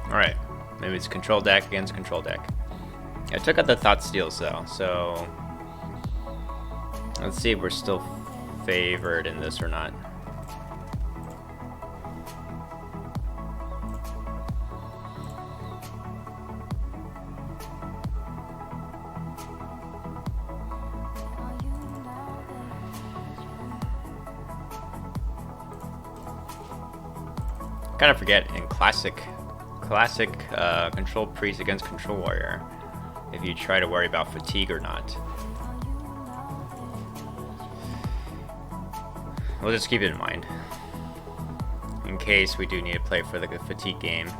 Alright, maybe it's control deck against control deck. I took out the Thought Steals though, so let's see if we're still favored in this or not. Kind of forget in classic control priest against control warrior if you try to worry about fatigue or not. We'll just keep it in mind in case we do need to play for the fatigue game.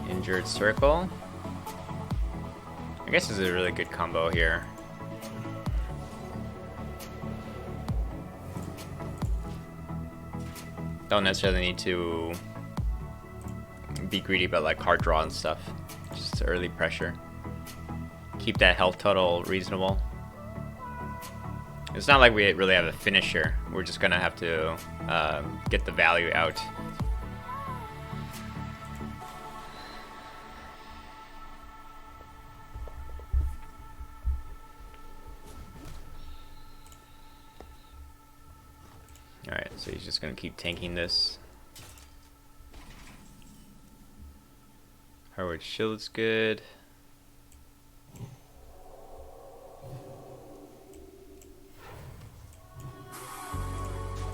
Injured Circle. I guess this is a really good combo here. Don't necessarily need to be greedy about like card draw and stuff. Just early pressure. Keep that health total reasonable. It's not like we really have a finisher. We're just gonna have to get the value out. Alright, so he's just gonna keep tanking this. Hardwood Shield's good.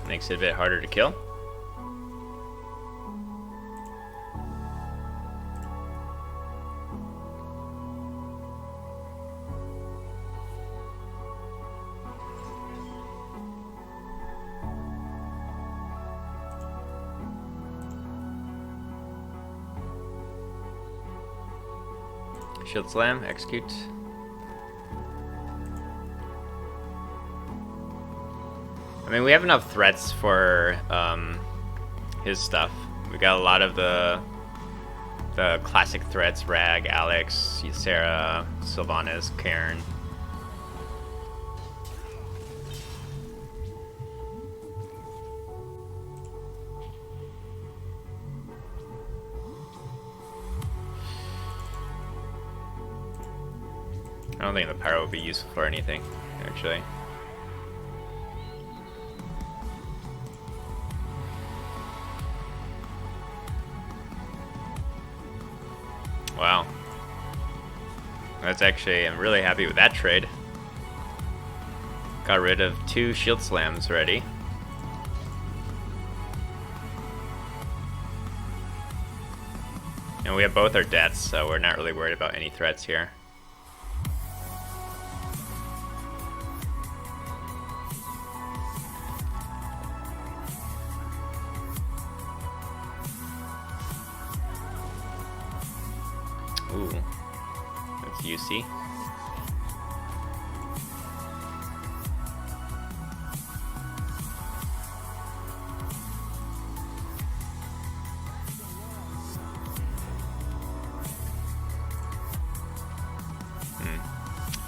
Makes it a bit harder to kill. Shield Slam, execute. I mean, we have enough threats for his stuff. We got a lot of the classic threats: Rag, Alex, Ysera, Sylvanas, Cairn. I don't think the pyro would be useful for anything, actually. Wow. That's actually, I'm really happy with that trade. Got rid of 2 shield slams already. And we have both our deaths, so we're not really worried about any threats here. Ooh, that's UC.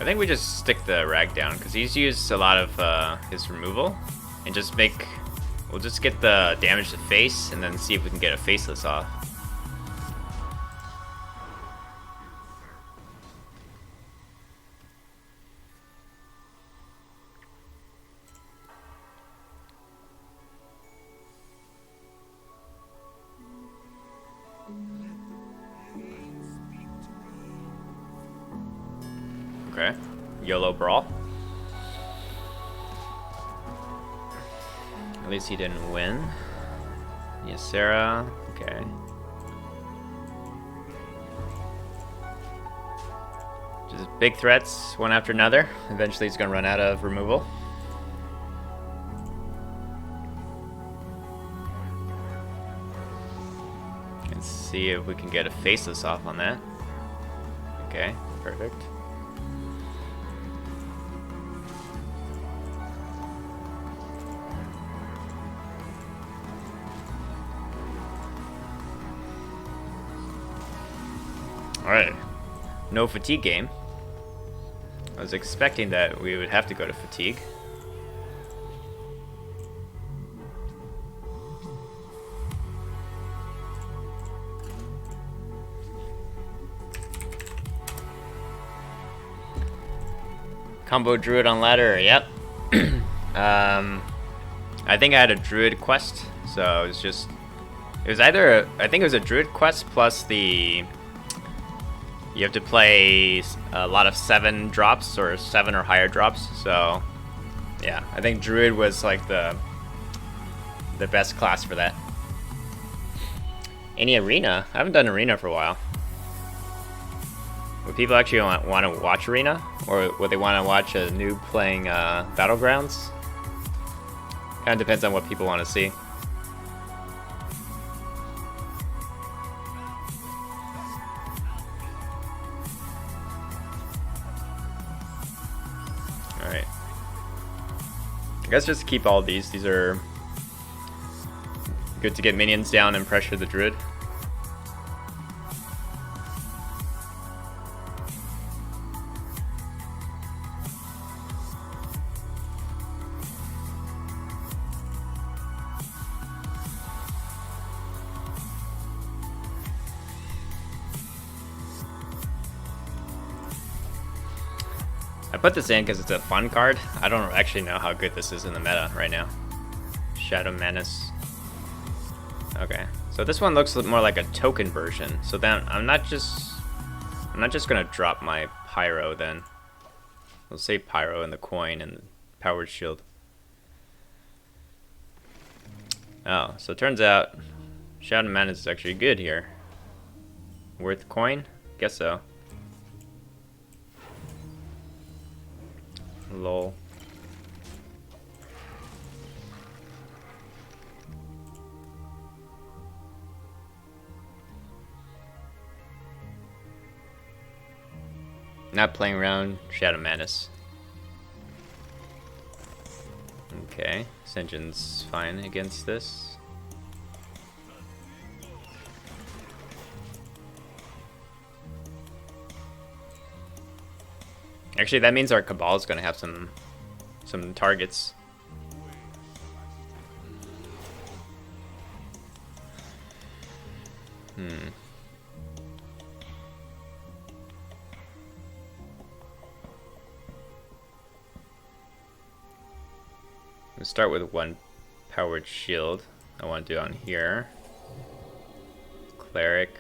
I think we just stick the Rag down because he's used a lot of his removal, and just we'll just get the damage to face and then see if we can get a faceless off. Okay, YOLO Brawl. At least he didn't win. Ysera, okay. Just big threats, one after another. Eventually he's gonna run out of removal. Let's see if we can get a faceless off on that. Okay, perfect. Alright, no fatigue game. I was expecting that we would have to go to fatigue. Combo druid on ladder, yep. I think I had a druid quest, so it was either I think it was a druid quest plus you have to play a lot of 7 drops or 7 or higher drops. So yeah, I think druid was like the best class for that. Any arena? I haven't done arena for a while. Would people actually want to watch arena, or would they want to watch a noob playing Battlegrounds? Kind of depends on what people want to see. Alright. I guess just keep all these. These are good to get minions down and pressure the druid. I put this in because it's a fun card. I don't actually know how good this is in the meta right now. Shadow Menace. Okay, so this one looks more like a token version. So then I'm not just gonna drop my Pyro then. We'll save Pyro and the coin and the powered shield. Oh, so it turns out Shadow Menace is actually good here. Worth coin? Guess so. Lol. Not playing around, Shadow Menace. Okay, Ascension's fine against this. Actually, that means our Cabal is going to have some targets. Let's start with 1 powered shield. I want to do on here. Cleric.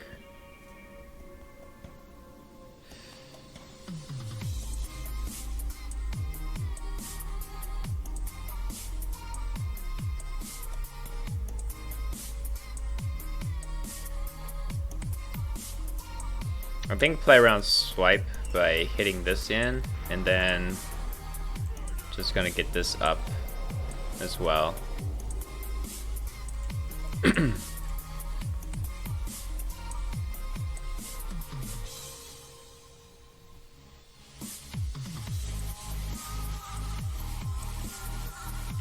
I think play around swipe by hitting this in, and then just gonna get this up as well.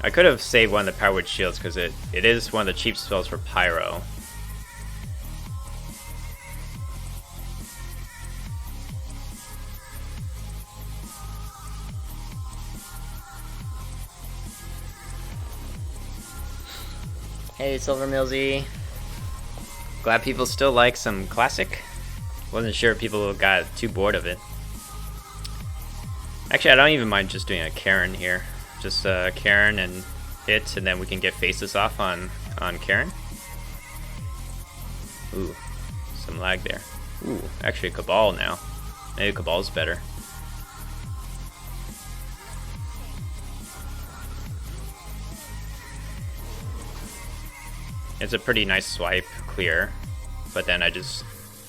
I could have saved one of the powered shields because it is one of the cheap spells for Pyro. Hey, Silver Millsy. Glad people still like some classic. Wasn't sure if people got too bored of it. Actually, I don't even mind just doing a Karen here. Just Karen and hit, and then we can get faces off on Karen. Ooh, some lag there. Ooh, actually Cabal now. Maybe Cabal's better. It's a pretty nice swipe clear, but then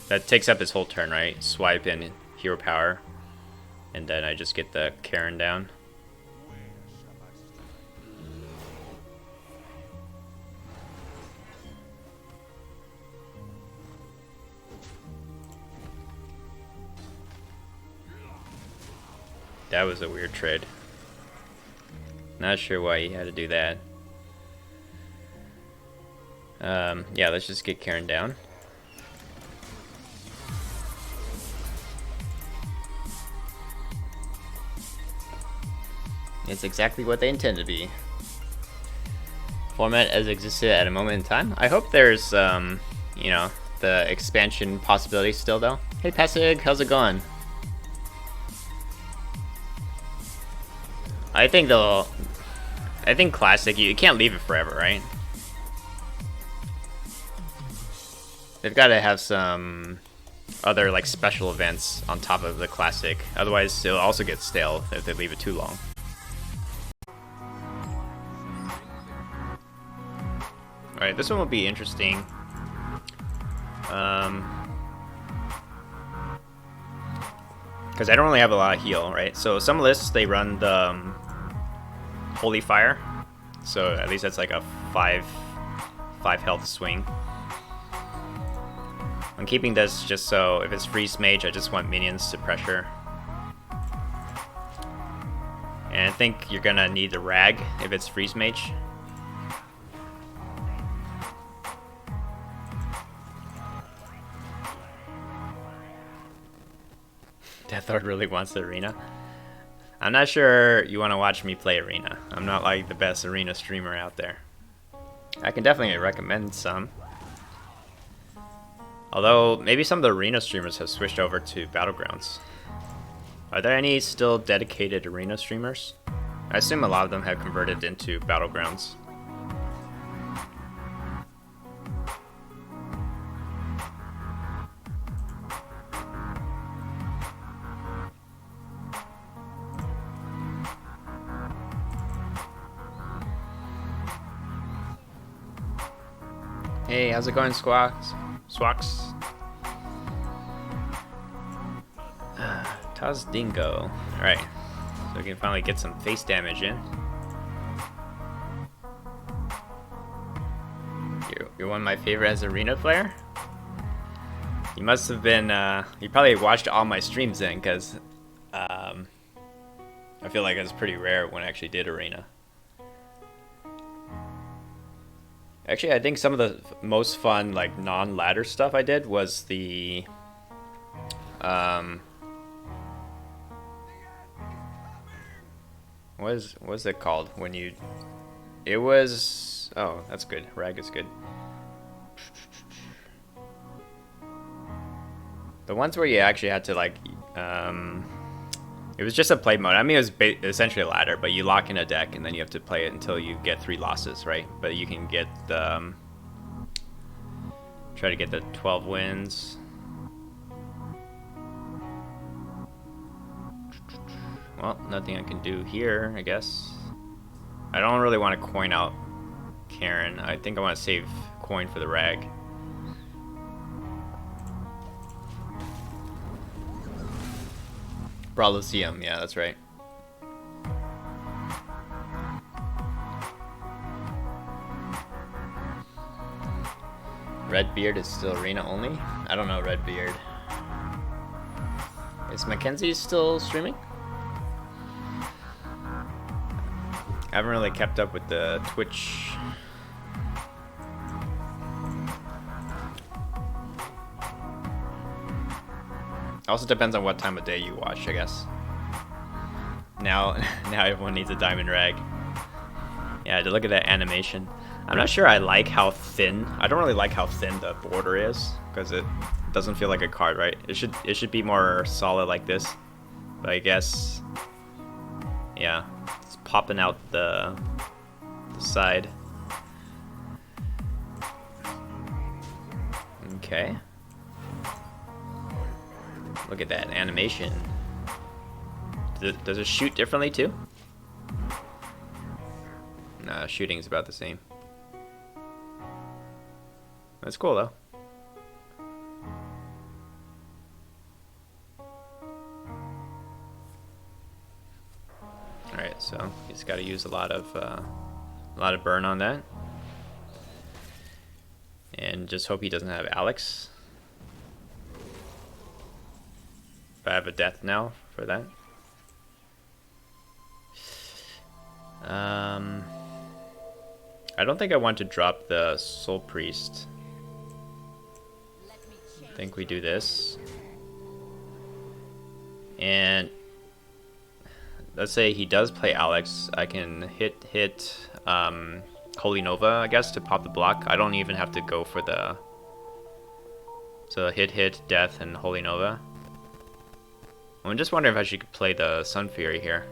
that takes up his whole turn, right? Swipe and hero power, and then I just get the Karen down. That was a weird trade. Not sure why he had to do that. Yeah, let's just get Karen down. It's exactly what they intend to be. Format as existed at a moment in time. I hope there's, you know, the expansion possibility still, though. Hey, Passig, how's it going? I think Classic, you can't leave it forever, right? They've got to have some other, like, special events on top of the Classic. Otherwise, it'll also get stale if they leave it too long. Alright, this one will be interesting. Because I don't really have a lot of heal, right? So some lists, they run the Holy Fire. So at least that's like a 5 health swing. I'm keeping this just so if it's Freeze Mage, I just want minions to pressure. And I think you're gonna need the Rag if it's Freeze Mage. Death Lord really wants the arena. I'm not sure you want to watch me play arena. I'm not like the best arena streamer out there. I can definitely recommend some. Although, maybe some of the arena streamers have switched over to Battlegrounds. Are there any still dedicated arena streamers? I assume a lot of them have converted into Battlegrounds. Hey, how's it going, Squawks? Taz Dingo. Alright, so we can finally get some face damage in. You're one of my favorite as arena player? You must have been, you probably watched all my streams then, because I feel like it's pretty rare when I actually did arena. Actually, I think some of the most fun, like, non-ladder stuff I did was the, what was it called when you, it was, oh, that's good, Rag is good. The ones where you actually had to, like, it was just a play mode. I mean, it was essentially a ladder, but you lock in a deck and then you have to play it until you get 3 losses, right? But you can get the, try to get the 12 wins. Well, nothing I can do here, I guess. I don't really want to coin out Karen. I think I want to save coin for the Rag. Brawlicium, yeah, that's right. Redbeard is still arena only? I don't know Redbeard. Is Mackenzie still streaming? I haven't really kept up with the Twitch. Also depends on what time of day you watch, I guess. Now everyone needs a diamond Rag. Yeah, to look at that animation. I'm not sure I like how thin. I don't really like how thin the border is because it doesn't feel like a card, right? It should be more solid like this. But I guess, yeah, it's popping out the side. Okay. Look at that animation. Does it shoot differently too? Nah, shooting's about the same. That's cool though. Alright, so you just gotta use a lot of burn on that. And just hope he doesn't have Alex. If I have a death now for that. I don't think I want to drop the Soul Priest. I think we do this. And let's say he does play Alex, I can hit Holy Nova, I guess, to pop the block. I don't even have to go for the... So hit, Death, and Holy Nova. I'm just wondering if I should play the Sun Fury here.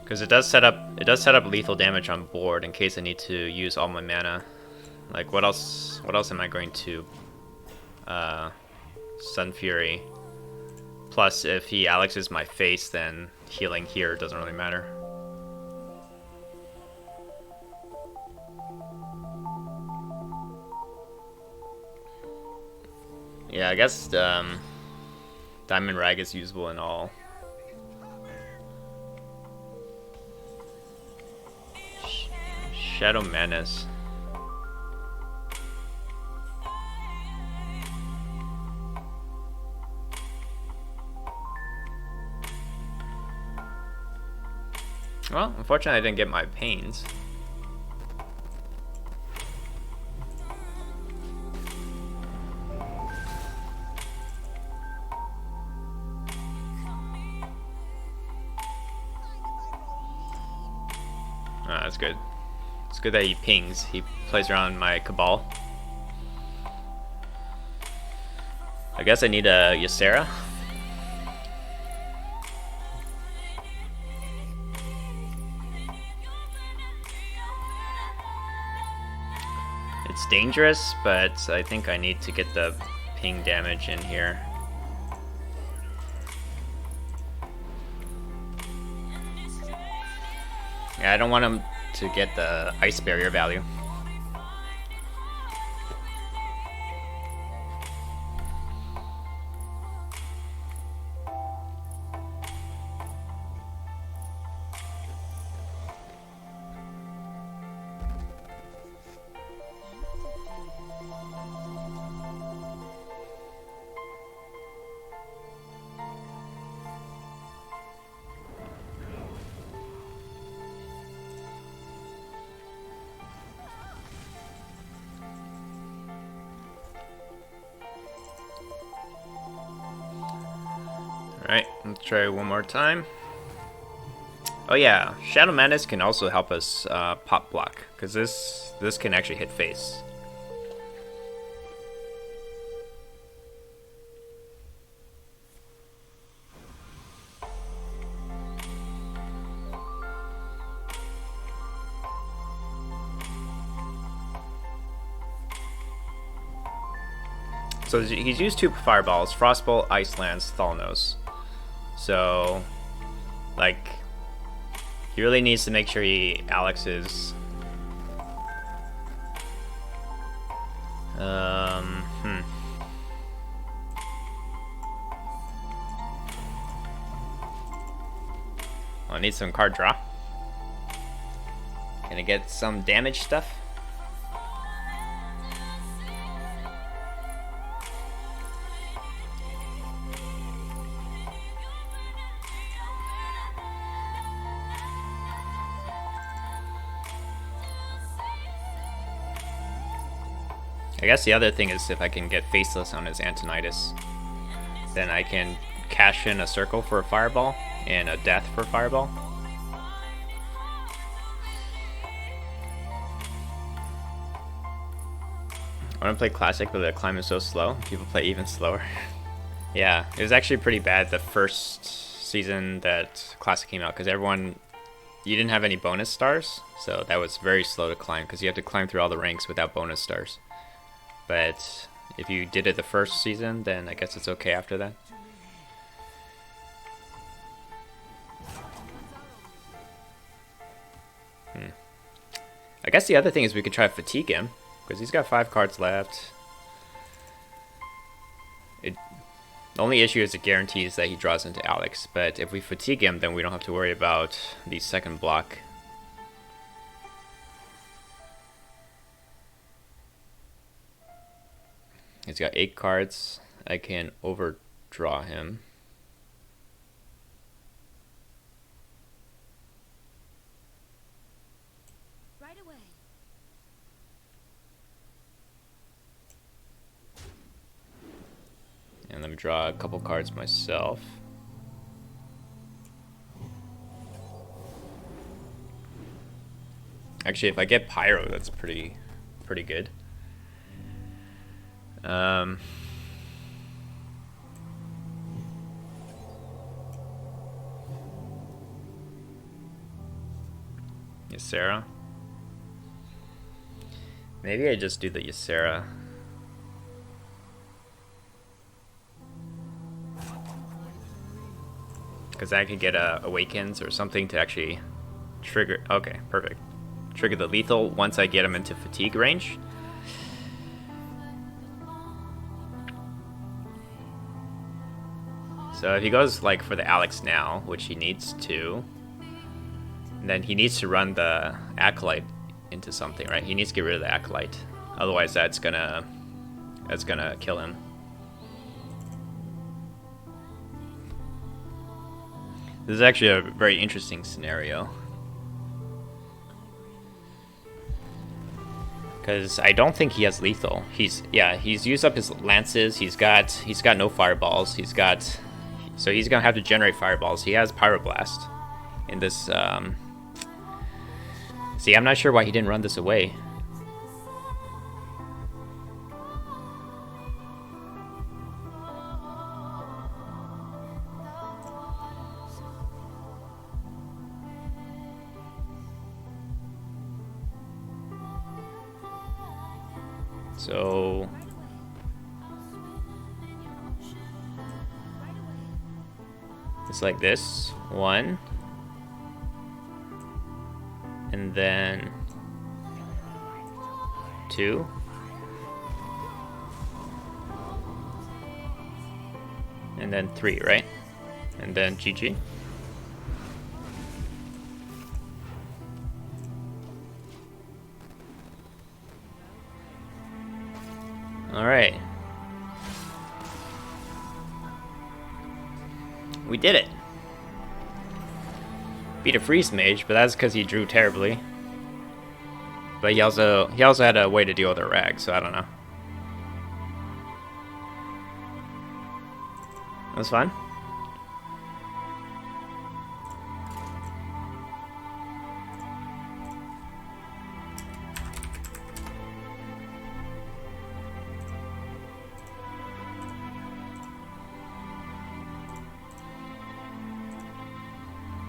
Because it does set up lethal damage on board in case I need to use all my mana. Like what else am I going to Sun Fury? Plus if he Alexes my face, then healing here doesn't really matter. Yeah, I guess Diamond Rag is usable in all. Shadow Menace. Well, unfortunately I didn't get my pains. Ah, that's good. It's good that he pings. He plays around my Cabal. I guess I need a Ysera. It's dangerous, but I think I need to get the ping damage in here. Yeah, I don't want him to get the ice barrier value. Alright, let's try one more time. Oh yeah, Shadow Madness can also help us pop block, because this can actually hit face. So he's used 2 fireballs, Frostbolt, Ice Lance, Thalnos. So, like, he really needs to make sure he Alexes. Well, I need some card draw. Can I get some damage stuff? I guess the other thing is if I can get Faceless on his Antonidas, then I can cash in a Circle for a Fireball and a Death for a Fireball. I want to play Classic, but the climb is so slow. People play even slower. Yeah, it was actually pretty bad the first season that Classic came out, because you didn't have any bonus stars, so that was very slow to climb, because you have to climb through all the ranks without bonus stars. But if you did it the first season, then I guess it's okay after that. I guess the other thing is we could try to fatigue him, because he's got 5 cards left. The only issue is it guarantees that he draws into Alex, but if we fatigue him, then we don't have to worry about the second block. He's got 8 cards. I can overdraw him. Right away. draw a couple cards myself. Actually, if I get Pyro, that's pretty good. Ysera. Maybe I just do the Ysera. Because I could get Awakens or something to actually trigger. Okay, perfect. Trigger the lethal once I get him into fatigue range. So if he goes like for the Alex now, which he needs to, then he needs to run the Acolyte into something, right? He needs to get rid of the Acolyte. Otherwise that's gonna kill him. This is actually a very interesting scenario. Because I don't think he has lethal. He's used up his lances. He's got no fireballs. So he's gonna have to generate fireballs. He has Pyroblast in this. See, I'm not sure why he didn't run this away. So it's like this, one, and then two, and then three, right? And then GG. All right. We did it. Beat a freeze mage, but that's because he drew terribly. But he also had a way to deal with a rag, so I don't know. That was fun.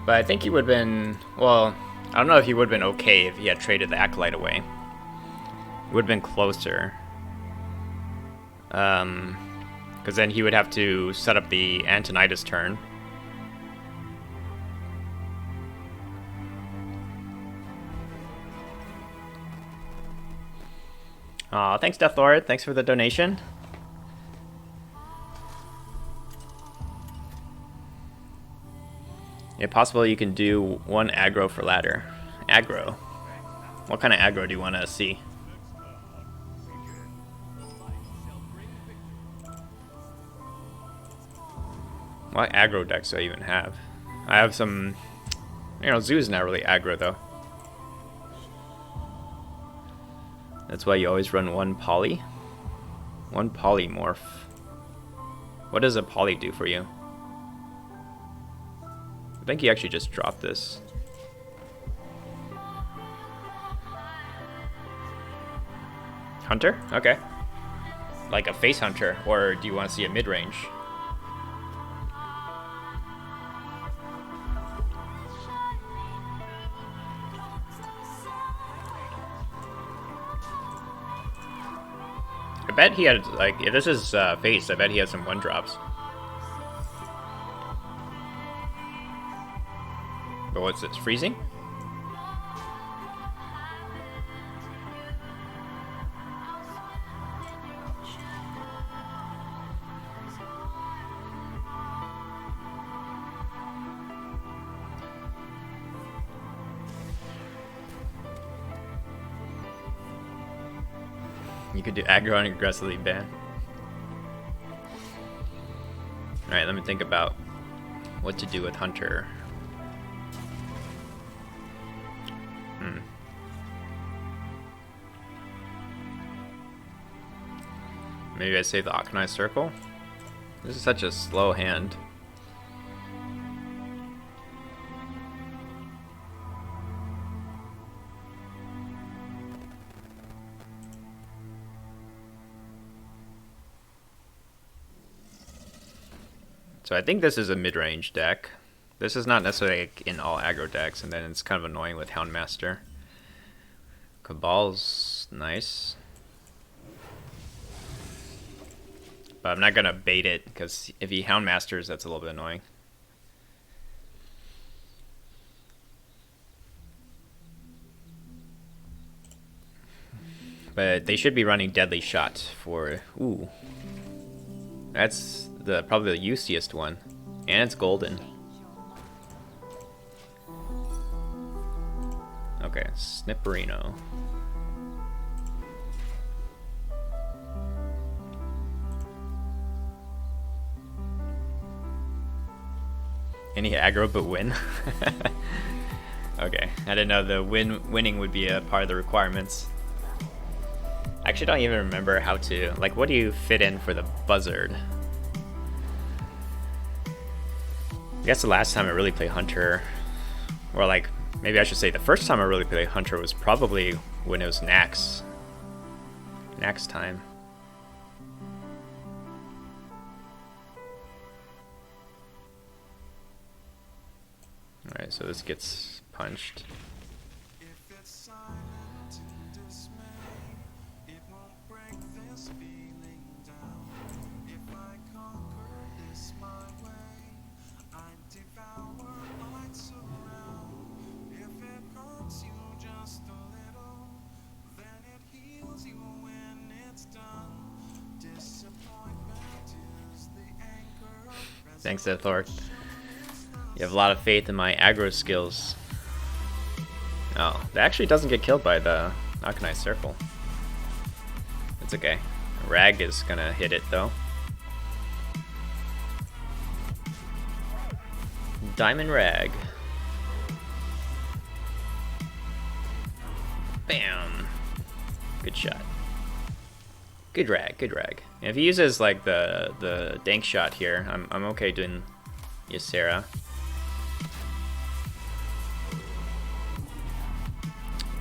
But I think he would have been, well, I don't know if he would have been okay if he had traded the Acolyte away. It would have been closer. Because then he would have to set up the Antonidas turn. Aw, thanks Death Lord, thanks for the donation. If possible, you can do one aggro for ladder. Aggro? What kind of aggro do you want to see? What aggro decks do I even have? I have some... You know, Zoo's not really aggro, though. That's why you always run one poly? One polymorph. What does a poly do for you? I think he actually just dropped this. Hunter? Okay. Like a face hunter, or do you want to see a mid-range? I bet he had, like, if this is face, I bet he has some one-drops. But what's this, freezing? You could do aggro and aggressively ban. Alright, let me think about what to do with Hunter. Maybe I save the Aconite Circle. This is such a slow hand. So I think this is a mid-range deck. This is not necessarily like in all aggro decks, and then it's kind of annoying with Houndmaster. Cabal's nice. But I'm not going to bait it, because if he Houndmasters, that's a little bit annoying. But they should be running Deadly Shot for... Ooh. That's probably the juiciest one. And it's golden. Okay, Snipperino. Any aggro but win? Okay, I didn't know the winning would be a part of the requirements. I actually don't even remember how to... Like, what do you fit in for the Buzzard? I guess the last time I really played Hunter, or like, maybe I should say the first time I really played Hunter was probably when it was Nax. Nax time. Alright, so this gets punched. Thanks, Thor. You have a lot of faith in my aggro skills. Oh, that actually doesn't get killed by the Akanai Circle. It's okay. Rag is gonna hit it though. Diamond Rag. Bam. Good shot. Good rag, good rag. And if he uses like the dank shot here, I'm okay doing Ysera.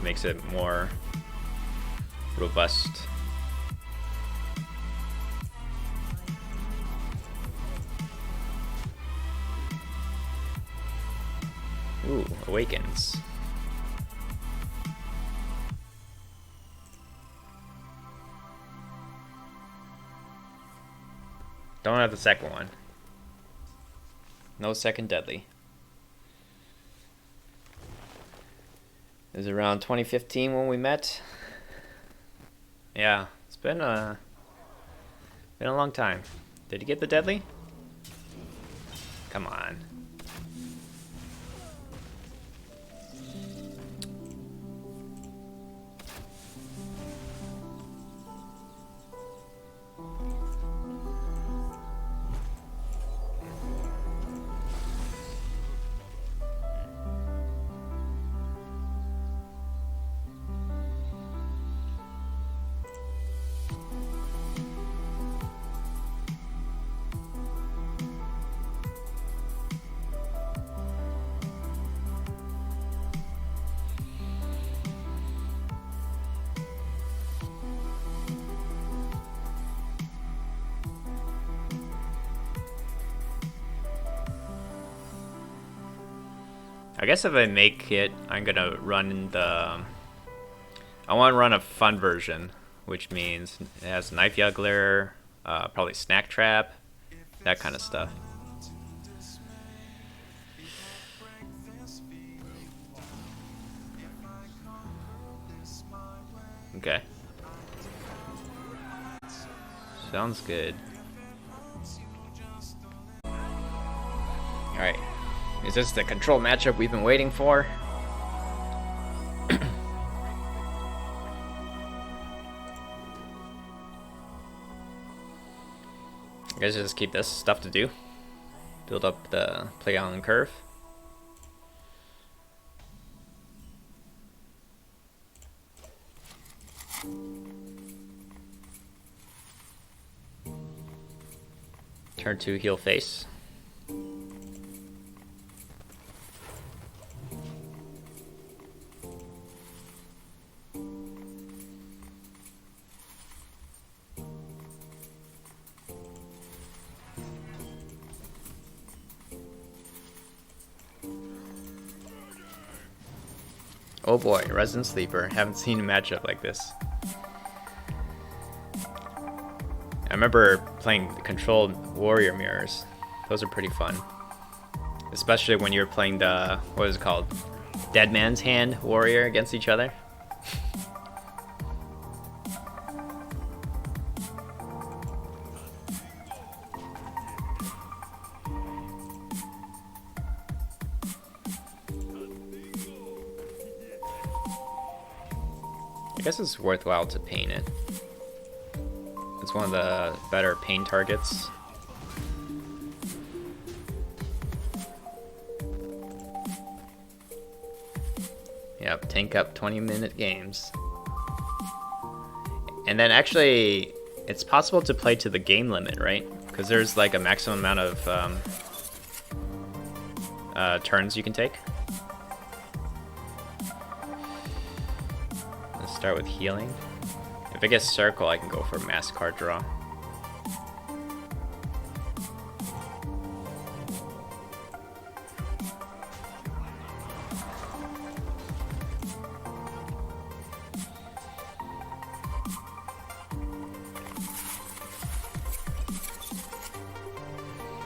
Makes it more robust. Ooh, Awakens. Don't have the second one. No second deadly. It was around 2015 when we met. Yeah, it's been a long time. Did you get the deadly? Come on. I guess if I make it, I'm gonna run the... I want to run a fun version, which means it has Knife Juggler, probably Snack Trap, that kind of stuff. Okay. Sounds good. Alright. Is this the control matchup we've been waiting for? I guess just keep this stuff to do. Build up the play on curve. Turn 2 heal face. Oh boy, Resident Sleeper. Haven't seen a matchup like this. I remember playing controlled warrior mirrors. Those are pretty fun. Especially when you're playing the, what is it called? Dead Man's Hand warrior against each other. I guess it's worthwhile to paint it. It's one of the better paint targets. Yep, tank up 20-minute games. And then actually, it's possible to play to the game limit, right? Because there's like a maximum amount of turns you can take. Let's start with healing. If it gets circle, I can go for mass card draw.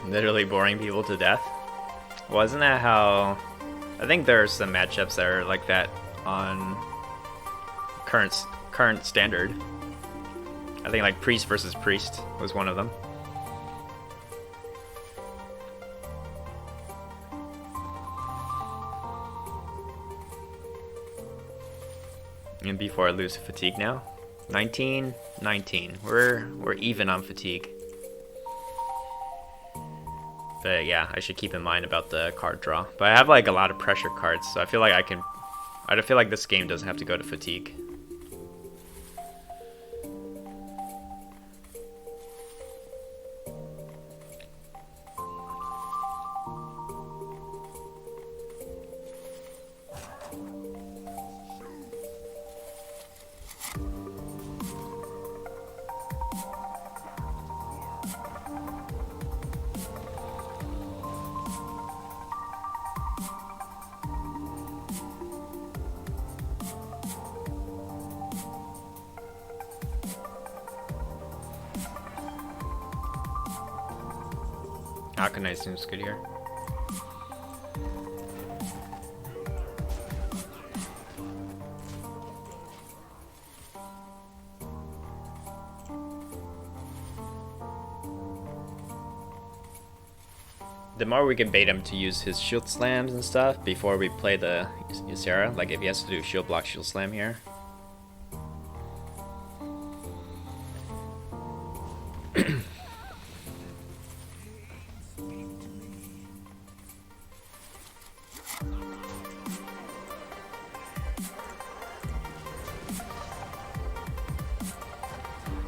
Literally boring people to death. Wasn't that how... I think there are some matchups that are like that on current standard. I think like Priest versus Priest was one of them. And before I lose fatigue now. 19, 19. We're even on fatigue. But yeah, I should keep in mind about the card draw. But I have like a lot of pressure cards, so I feel like I feel like this game doesn't have to go to fatigue. Akanai seems good here. The more we can bait him to use his shield slams and stuff before we play the Ysera, like if he has to do shield block, shield slam here.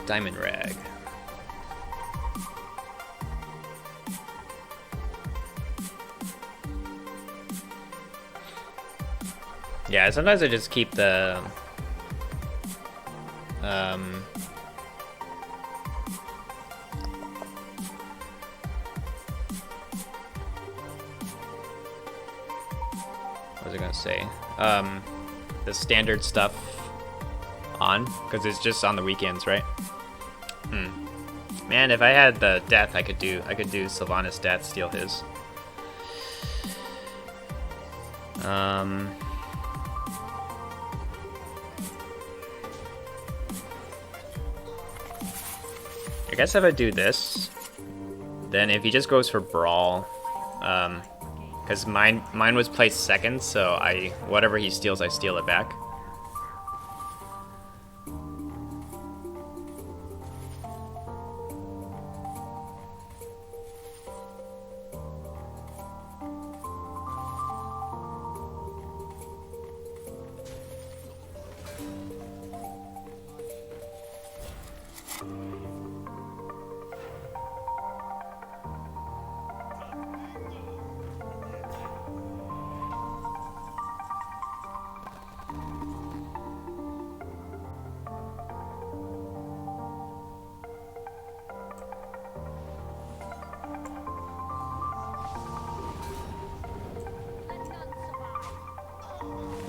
Diamond Rag. Yeah, sometimes I just keep the what was I gonna say? The standard stuff on, because it's just on the weekends, right? Man, if I had the death, I could do Sylvanas death, steal his. I guess if I do this, then if he just goes for brawl, because mine was placed second, so whatever he steals, I steal it back.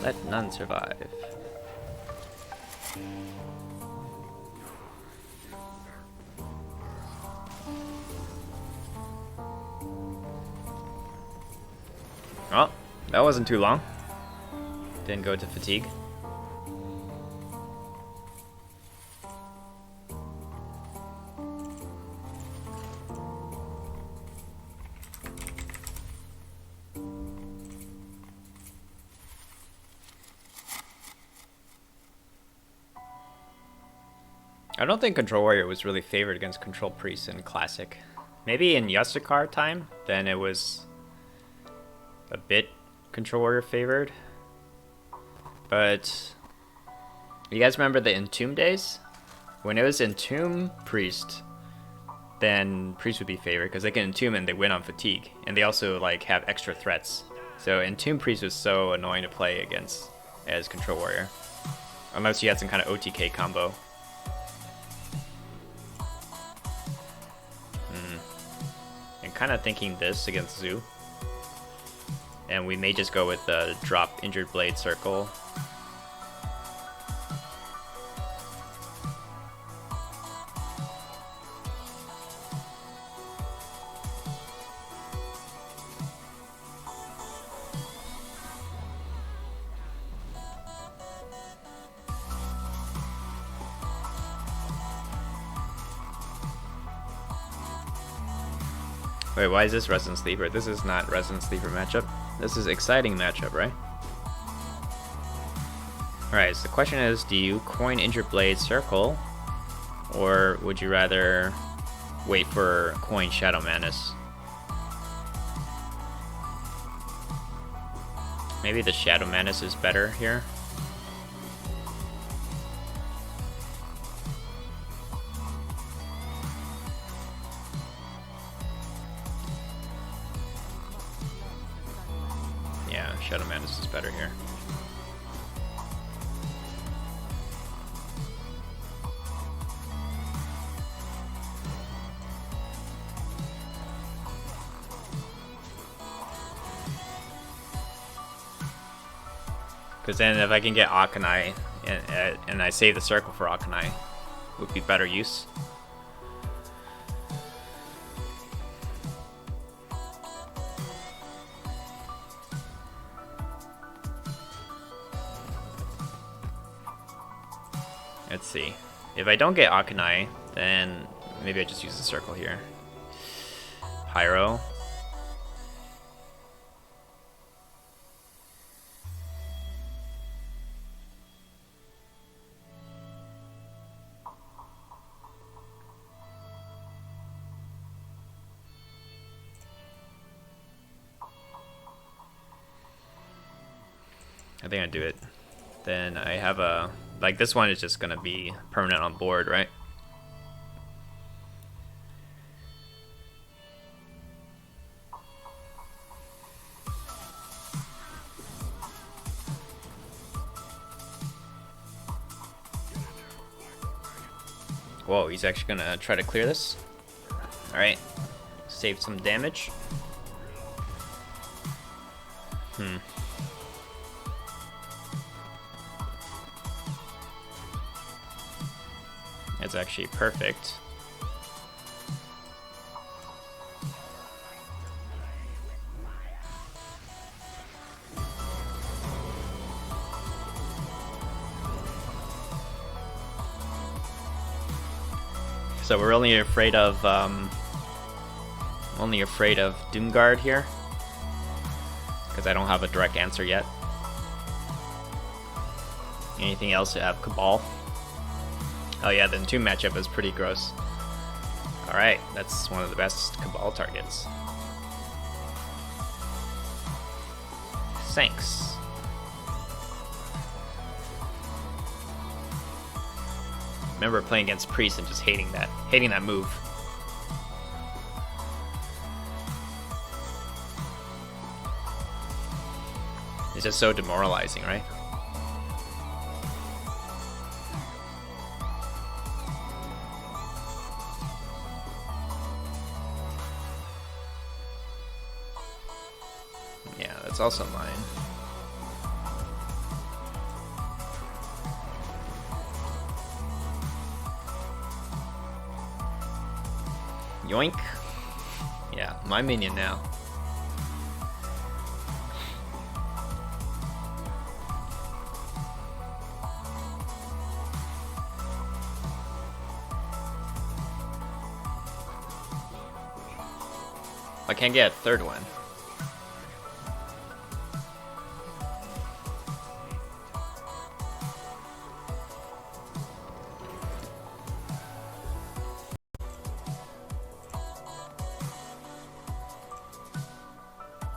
Let none survive. Well, that wasn't too long. Didn't go to fatigue. I don't think Control Warrior was really favored against Control Priest in Classic. Maybe in Yasukar time, then it was a bit Control Warrior favored. But you guys remember the Entomb days? When it was Entomb Priest, then Priest would be favored because they can Entomb and they win on fatigue. And they also like have extra threats. So Entomb Priest was so annoying to play against as Control Warrior. Unless you had some kind of OTK combo. I'm kind of thinking this against Zoo. And we may just go with the drop Injured Blade Circle. Wait, why is this Resident Sleeper? This is not Resident Sleeper matchup. This is exciting matchup, right? Alright, so the question is, do you coin Injured Blade Circle? Or would you rather wait for coin Shadow Manus? Maybe the Shadow Manus is better here. Yeah, Shadow Manus is better here. Because then if I can get Akanai and I save the circle for Akanai, would be better use. Let's see. If I don't get Akanai, then maybe I just use the circle here. Pyro. I think I do it. Then I have a... Like, this one is just gonna be permanent on board, right? Whoa, he's actually gonna try to clear this. Alright. Save some damage. It's actually perfect. So we're only afraid of Doomguard here, because I don't have a direct answer yet. Anything else to have Cabal? Oh yeah, the Entomb matchup is pretty gross. Alright, that's one of the best Cabal targets. Thanks. Remember playing against Priest and just hating that move. It's just so demoralizing, right? Yeah, that's also mine. Yoink. Yeah, my minion now. I can't get a third one.